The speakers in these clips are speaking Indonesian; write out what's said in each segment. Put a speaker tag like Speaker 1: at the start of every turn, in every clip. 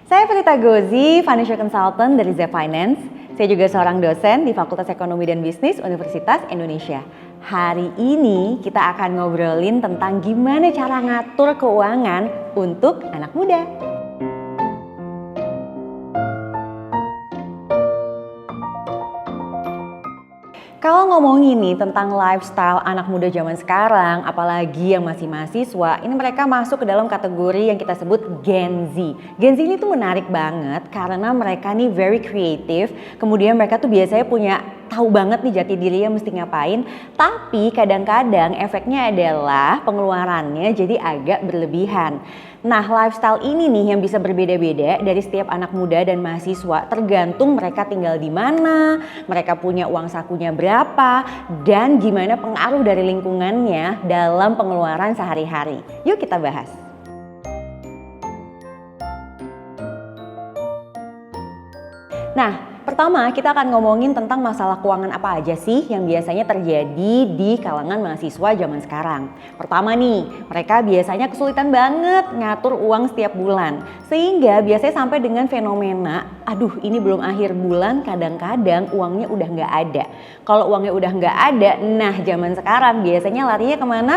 Speaker 1: Saya Prita Gozi, Financial Consultant dari Z Finance. Saya juga seorang dosen di Fakultas Ekonomi dan Bisnis Universitas Indonesia. Hari ini kita akan ngobrolin tentang gimana cara ngatur keuangan untuk anak muda. Kalau ngomongin nih tentang lifestyle anak muda zaman sekarang, apalagi yang masih mahasiswa, ini mereka masuk ke dalam kategori yang kita sebut Gen Z. Gen Z ini tuh menarik banget karena mereka nih very creative, kemudian mereka tuh biasanya punya tahu banget nih jati dirinya mesti ngapain, tapi kadang-kadang efeknya adalah pengeluarannya jadi agak berlebihan. Nah, lifestyle ini nih yang bisa berbeda-beda dari setiap anak muda dan mahasiswa, tergantung mereka tinggal di mana, mereka punya uang sakunya berapa, dan gimana pengaruh dari lingkungannya dalam pengeluaran sehari-hari. Yuk kita bahas. Nah, pertama kita akan ngomongin tentang masalah keuangan apa aja sih yang biasanya terjadi di kalangan mahasiswa zaman sekarang. Pertama nih, mereka biasanya kesulitan banget ngatur uang setiap bulan. Sehingga biasanya sampai dengan fenomena, aduh ini belum akhir bulan kadang-kadang uangnya udah nggak ada. Kalau uangnya udah nggak ada, nah zaman sekarang biasanya larinya kemana?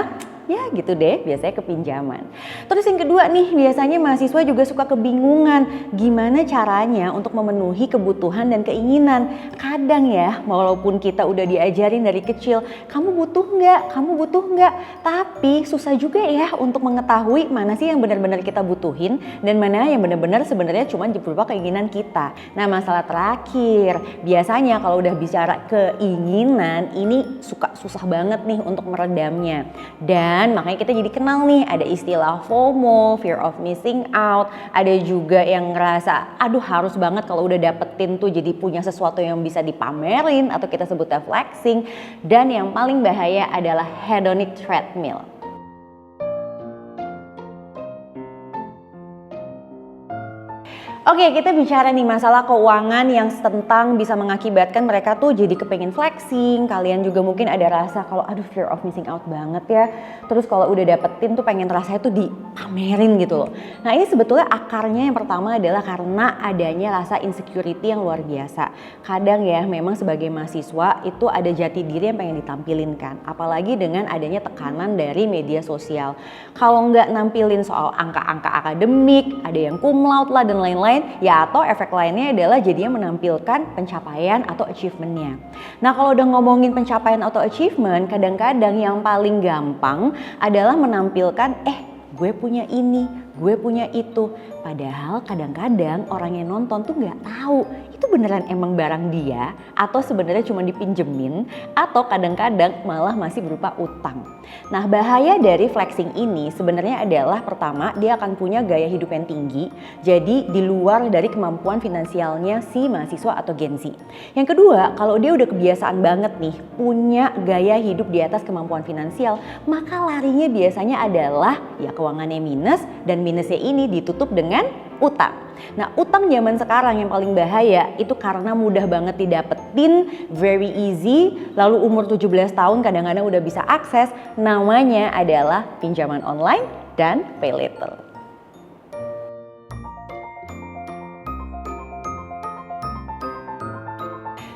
Speaker 1: Ya gitu deh, biasanya ke pinjaman. Terus yang kedua nih, biasanya mahasiswa juga suka kebingungan gimana caranya untuk memenuhi kebutuhan dan keinginan. Kadang ya, walaupun kita udah diajarin dari kecil, kamu butuh nggak, tapi susah juga ya untuk mengetahui mana sih yang benar-benar kita butuhin dan mana yang benar-benar sebenarnya cuma berupa keinginan kita. Nah, masalah terakhir, biasanya kalau udah bicara keinginan, ini suka susah banget nih untuk meredamnya. Dan makanya kita jadi kenal nih, ada istilah FOMO, fear of missing out. Ada juga yang ngerasa, aduh harus banget kalau udah dapetin tuh jadi punya sesuatu yang bisa dipamerin atau kita sebutnya flexing. Dan yang paling bahaya adalah hedonic treadmill. Oke, kita bicara nih masalah keuangan yang tentang bisa mengakibatkan mereka tuh jadi kepengen flexing. Kalian juga mungkin ada rasa kalau aduh fear of missing out banget ya. Terus kalau udah dapetin tuh pengen rasanya tuh dipamerin gitu loh. Nah, ini sebetulnya akarnya yang pertama adalah karena adanya rasa insecurity yang luar biasa. Kadang ya memang sebagai mahasiswa itu ada jati diri yang pengen ditampilin kan. Apalagi dengan adanya tekanan dari media sosial. Kalau nggak nampilin soal angka-angka akademik, ada yang cum laude lah dan lain-lain, ya atau efek lainnya adalah jadinya menampilkan pencapaian atau achievementnya. Nah, kalau udah ngomongin pencapaian atau achievement, kadang-kadang yang paling gampang adalah menampilkan gue punya ini, gue punya itu. Padahal kadang-kadang orang yang nonton tuh nggak tahu itu beneran emang barang dia atau sebenarnya cuma dipinjemin atau kadang-kadang malah masih berupa utang. Nah, bahaya dari flexing ini sebenarnya adalah pertama, dia akan punya gaya hidup yang tinggi, jadi di luar dari kemampuan finansialnya si mahasiswa atau Gen Z. Yang kedua, kalau dia udah kebiasaan banget nih punya gaya hidup di atas kemampuan finansial, maka larinya biasanya adalah ya keuangannya minus, dan minusnya ini ditutup dengan utang. Nah, utang zaman sekarang yang paling bahaya itu karena mudah banget didapetin, very easy, lalu umur 17 tahun kadang-kadang udah bisa akses, namanya adalah pinjaman online dan pay later.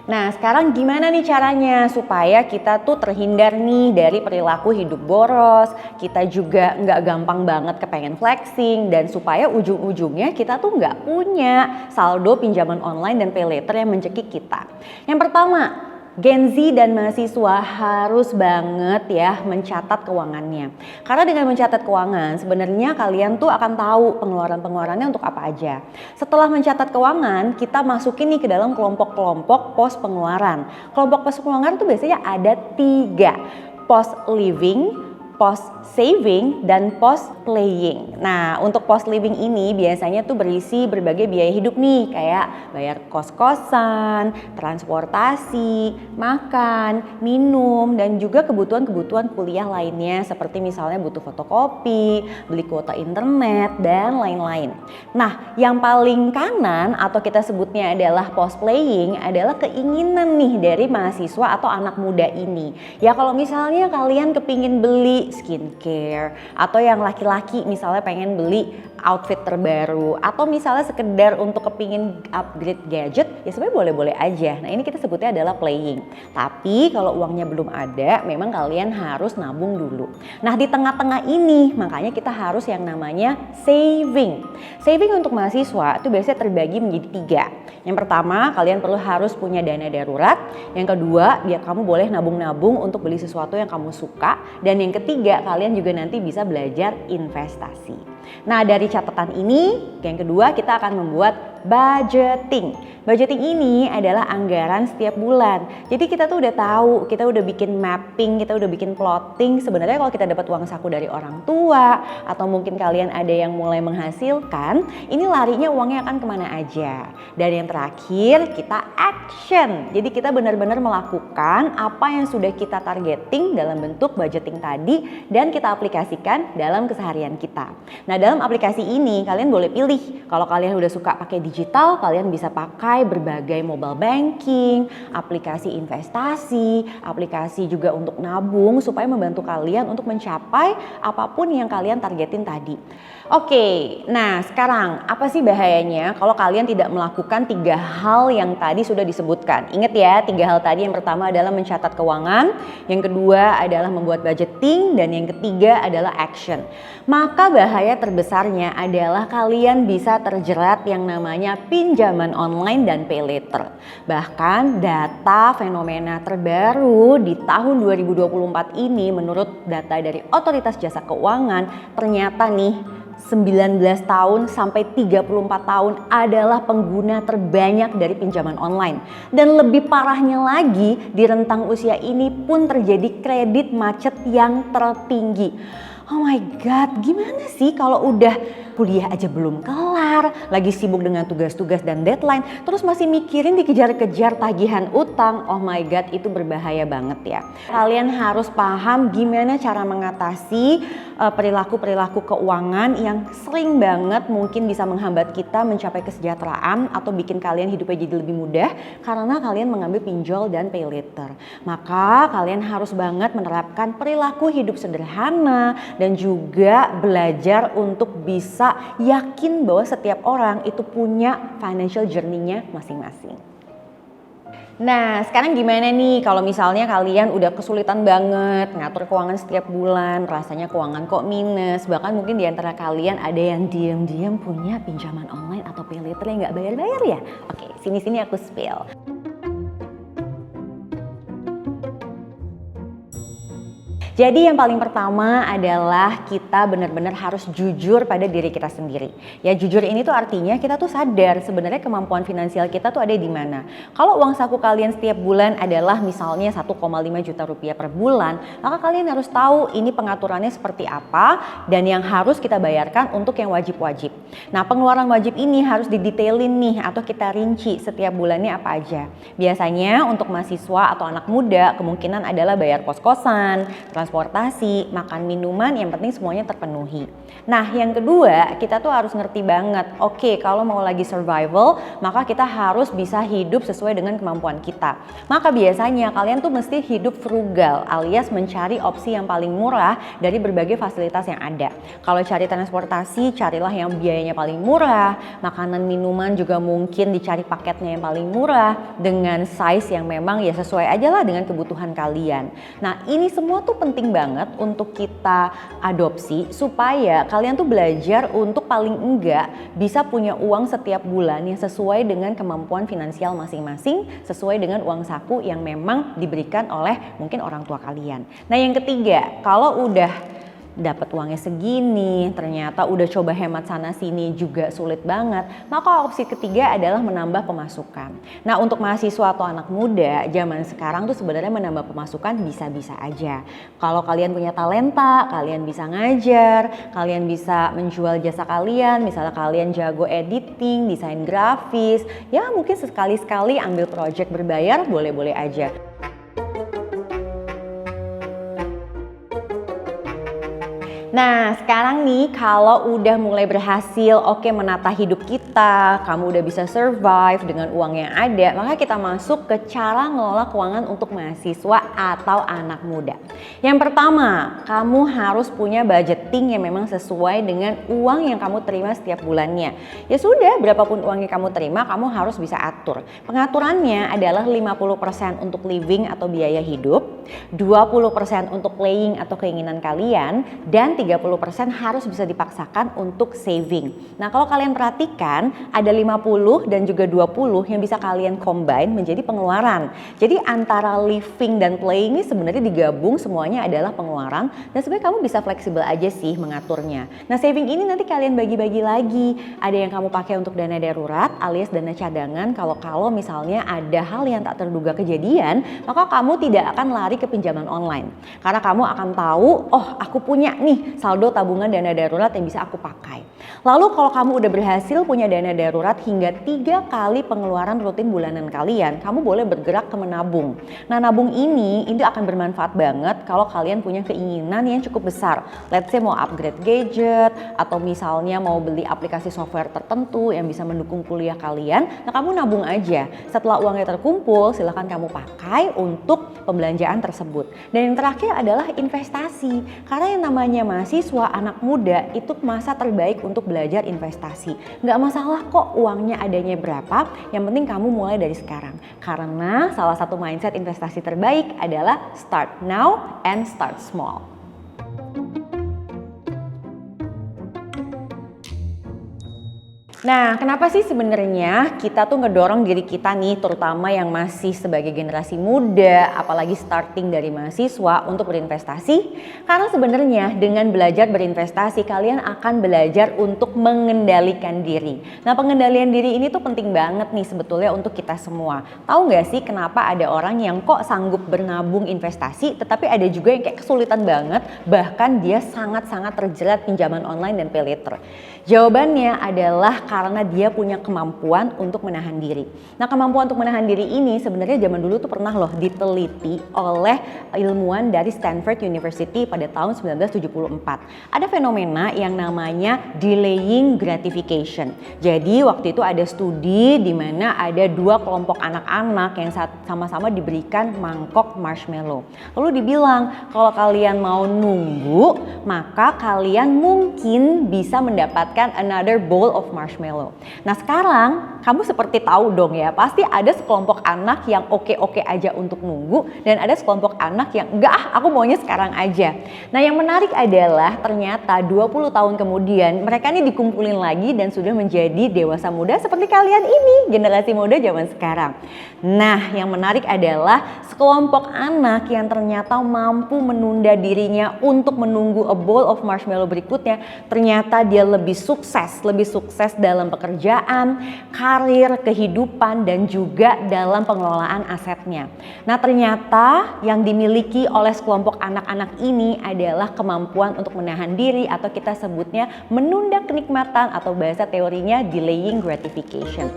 Speaker 1: Nah, sekarang gimana nih caranya supaya kita tuh terhindar nih dari perilaku hidup boros, kita juga nggak gampang banget kepengen flexing, dan supaya ujung-ujungnya kita tuh nggak punya saldo pinjaman online dan pay later yang mencekik kita. Yang pertama, Gen Z dan mahasiswa harus banget ya mencatat keuangannya. Karena dengan mencatat keuangan sebenarnya kalian tuh akan tahu pengeluaran-pengeluarannya untuk apa aja. Setelah mencatat keuangan, kita masukin nih ke dalam kelompok-kelompok pos pengeluaran. Kelompok pos pengeluaran tuh biasanya ada 3. Pos living, pos saving, dan pos playing. Nah, untuk pos living ini biasanya tuh berisi berbagai biaya hidup nih, kayak bayar kos-kosan, transportasi, makan, minum, dan juga kebutuhan-kebutuhan kuliah lainnya seperti misalnya butuh fotokopi, beli kuota internet, dan lain-lain. Nah, yang paling kanan atau kita sebutnya adalah pos playing adalah keinginan nih dari mahasiswa atau anak muda ini. Ya kalau misalnya kalian kepingin beli beli skincare, atau yang laki-laki misalnya pengen beli outfit terbaru, atau misalnya sekedar untuk kepingin upgrade gadget, ya sebenarnya boleh-boleh aja. Nah ini kita sebutnya adalah playing. Tapi kalau uangnya belum ada, memang kalian harus nabung dulu. Nah di tengah-tengah ini, makanya kita harus yang namanya saving. Saving untuk mahasiswa itu biasanya terbagi menjadi 3. Yang pertama, kalian harus punya dana darurat. Yang kedua, biar kamu boleh nabung-nabung untuk beli sesuatu yang kamu suka. Dan yang ketiga, kalian juga nanti bisa belajar investasi. Nah dari catatan ini, yang kedua kita akan membuat budgeting. Budgeting ini adalah anggaran setiap bulan. Jadi kita tuh udah tahu, kita udah bikin mapping, kita udah bikin plotting. Sebenarnya kalau kita dapat uang saku dari orang tua, atau mungkin kalian ada yang mulai menghasilkan, ini larinya uangnya akan kemana aja. Dan yang terakhir kita action. Jadi kita benar-benar melakukan apa yang sudah kita targeting dalam bentuk budgeting tadi dan kita aplikasikan dalam keseharian kita. Nah dalam aplikasi ini kalian boleh pilih. Kalau kalian udah suka pakai digital, kalian bisa pakai berbagai mobile banking, aplikasi investasi, aplikasi juga untuk nabung supaya membantu kalian untuk mencapai apapun yang kalian targetin tadi. Oke, nah sekarang apa sih bahayanya kalau kalian tidak melakukan 3 hal yang tadi sudah disebutkan? Ingat ya, 3 hal tadi, yang pertama adalah mencatat keuangan, yang kedua adalah membuat budgeting, dan yang ketiga adalah action. Maka bahaya terbesarnya adalah kalian bisa terjerat yang namanya pinjaman online dan pay later. Bahkan data fenomena terbaru di tahun 2024 ini menurut data dari Otoritas Jasa Keuangan, ternyata nih 19 tahun sampai 34 tahun adalah pengguna terbanyak dari pinjaman online. Dan lebih parahnya lagi, di rentang usia ini pun terjadi kredit macet yang tertinggi. Oh my god, gimana sih kalau udah kuliah aja belum kelar, lagi sibuk dengan tugas-tugas dan deadline, terus masih mikirin dikejar-kejar tagihan utang. Oh my god, itu berbahaya banget ya. Kalian harus paham gimana cara mengatasi perilaku-perilaku keuangan yang sering banget mungkin bisa menghambat kita mencapai kesejahteraan atau bikin kalian hidupnya jadi lebih mudah karena kalian mengambil pinjol dan pay later. Maka kalian harus banget menerapkan perilaku hidup sederhana dan juga belajar untuk bisa yakin bahwa setiap orang itu punya financial journey-nya masing-masing. Nah sekarang gimana nih kalau misalnya kalian udah kesulitan banget ngatur keuangan setiap bulan, rasanya keuangan kok minus, bahkan mungkin diantara kalian ada yang diam-diam punya pinjaman online atau pay later yang nggak bayar-bayar ya? Oke, sini-sini aku spill. Jadi yang paling pertama adalah kita benar-benar harus jujur pada diri kita sendiri. Ya jujur ini tuh artinya kita tuh sadar sebenarnya kemampuan finansial kita tuh ada di mana. Kalau uang saku kalian setiap bulan adalah misalnya 1,5 juta rupiah per bulan, maka kalian harus tahu ini pengaturannya seperti apa dan yang harus kita bayarkan untuk yang wajib-wajib. Nah pengeluaran wajib ini harus didetailin nih atau kita rinci setiap bulannya apa aja. Biasanya untuk mahasiswa atau anak muda kemungkinan adalah bayar kos-kosan, transportasi, makan, minuman, yang penting semuanya terpenuhi. Nah yang kedua, kita tuh harus ngerti banget, oke, kalau mau lagi survival, maka kita harus bisa hidup sesuai dengan kemampuan kita. Maka biasanya kalian tuh mesti hidup frugal alias mencari opsi yang paling murah dari berbagai fasilitas yang ada. Kalau cari transportasi, carilah yang biayanya paling murah, makanan, minuman juga mungkin dicari paketnya yang paling murah dengan size yang memang ya sesuai aja lah dengan kebutuhan kalian. Nah ini semua tuh penting banget untuk kita adopsi supaya kalian tuh belajar untuk paling enggak bisa punya uang setiap bulan yang sesuai dengan kemampuan finansial masing-masing, sesuai dengan uang saku yang memang diberikan oleh mungkin orang tua kalian. Nah yang ketiga, kalau udah dapat uangnya segini, ternyata udah coba hemat sana sini juga sulit banget, maka opsi ketiga adalah menambah pemasukan. Nah untuk mahasiswa atau anak muda zaman sekarang tuh sebenarnya menambah pemasukan bisa-bisa aja. Kalau kalian punya talenta, kalian bisa ngajar, kalian bisa menjual jasa kalian, misalnya kalian jago editing, desain grafis, ya mungkin sekali-sekali ambil project berbayar boleh-boleh aja. Nah sekarang nih kalau udah mulai berhasil menata hidup kita, kamu udah bisa survive dengan uang yang ada, maka kita masuk ke cara ngelola keuangan untuk mahasiswa atau anak muda. Yang pertama, kamu harus punya budgeting yang memang sesuai dengan uang yang kamu terima setiap bulannya. Ya sudah, berapapun uang yang kamu terima, kamu harus bisa atur. Pengaturannya adalah 50% untuk living atau biaya hidup, 20% untuk playing atau keinginan kalian, dan 30% harus bisa dipaksakan untuk saving. Nah kalau kalian perhatikan ada 50 dan juga 20 yang bisa kalian combine menjadi pengeluaran. Jadi antara living dan playing ini sebenarnya digabung semuanya adalah pengeluaran dan sebenarnya kamu bisa fleksibel aja sih mengaturnya. Nah saving ini nanti kalian bagi-bagi lagi. Ada yang kamu pakai untuk dana darurat alias dana cadangan kalau misalnya ada hal yang tak terduga kejadian, maka kamu tidak akan lari ke pinjaman online. Karena kamu akan tahu, oh aku punya nih saldo tabungan dana darurat yang bisa aku pakai. Lalu kalau kamu udah berhasil punya dana darurat hingga 3 kali pengeluaran rutin bulanan kalian, kamu boleh bergerak ke menabung. Nah nabung ini akan bermanfaat banget kalau kalian punya keinginan yang cukup besar. Let's say mau upgrade gadget atau misalnya mau beli aplikasi software tertentu yang bisa mendukung kuliah kalian. Nah kamu nabung aja. Setelah uangnya terkumpul, silahkan kamu pakai untuk pembelanjaan tersebut. Dan yang terakhir adalah investasi. Karena yang namanya mahasiswa, anak muda itu masa terbaik untuk belajar investasi. Nggak masalah kok uangnya adanya berapa, yang penting kamu mulai dari sekarang. Karena salah satu mindset investasi terbaik adalah start now and start small. Nah, kenapa sih sebenarnya kita tuh ngedorong diri kita nih, terutama yang masih sebagai generasi muda, apalagi starting dari mahasiswa untuk berinvestasi? Karena sebenarnya dengan belajar berinvestasi, kalian akan belajar untuk mengendalikan diri. Nah, pengendalian diri ini tuh penting banget nih sebetulnya untuk kita semua. Tahu nggak sih kenapa ada orang yang kok sanggup bernabung investasi, tetapi ada juga yang kayak kesulitan banget, bahkan dia sangat-sangat terjerat pinjaman online dan pay later. Jawabannya adalah karena dia punya kemampuan untuk menahan diri. Nah kemampuan untuk menahan diri ini sebenarnya zaman dulu tuh pernah loh diteliti oleh ilmuwan dari Stanford University pada tahun 1974. Ada fenomena yang namanya delaying gratification. Jadi waktu itu ada studi di mana ada 2 kelompok anak-anak yang sama-sama diberikan mangkok marshmallow. Lalu dibilang kalau kalian mau nunggu maka kalian mungkin bisa mendapatkan another bowl of marshmallow. Nah sekarang kamu seperti tahu dong ya, pasti ada sekelompok anak yang oke-oke aja untuk nunggu dan ada sekelompok anak yang enggak, aku maunya sekarang aja. Nah yang menarik adalah ternyata 20 tahun kemudian mereka ini dikumpulin lagi dan sudah menjadi dewasa muda seperti kalian ini, generasi muda zaman sekarang. Nah yang menarik adalah sekelompok anak yang ternyata mampu menunda dirinya untuk menunggu a bowl of marshmallow berikutnya, ternyata dia lebih sukses dalam pekerjaan, karir, kehidupan, dan juga dalam pengelolaan asetnya. Nah ternyata yang dimiliki oleh sekelompok anak-anak ini adalah kemampuan untuk menahan diri atau kita sebutnya menunda kenikmatan atau bahasa teorinya delaying gratification.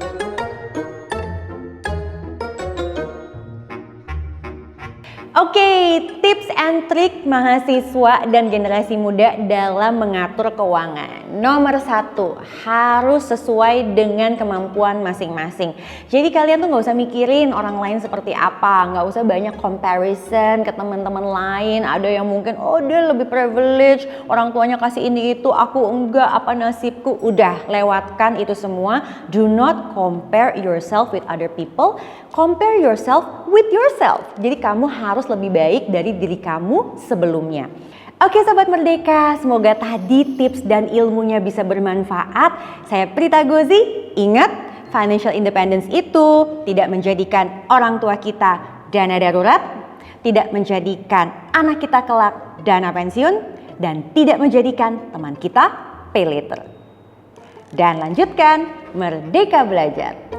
Speaker 1: Oke, tips and trik mahasiswa dan generasi muda dalam mengatur keuangan. Nomor 1, harus sesuai dengan kemampuan masing-masing. Jadi kalian tuh gak usah mikirin orang lain seperti apa, gak usah banyak comparison ke teman-teman lain. Ada yang mungkin, oh dia lebih privilege, orang tuanya kasih ini itu, aku enggak, apa nasibku. Udah, lewatkan itu semua. Do not compare yourself with other people, compare yourself with yourself. Jadi kamu harus lebih baik dari diri kamu sebelumnya. Oke Sobat Merdeka, semoga tadi tips dan ilmunya bisa bermanfaat. Saya Prita Gozi, ingat financial independence itu tidak menjadikan orang tua kita dana darurat, tidak menjadikan anak kita kelak dana pensiun, dan tidak menjadikan teman kita pay later. Dan lanjutkan, merdeka belajar.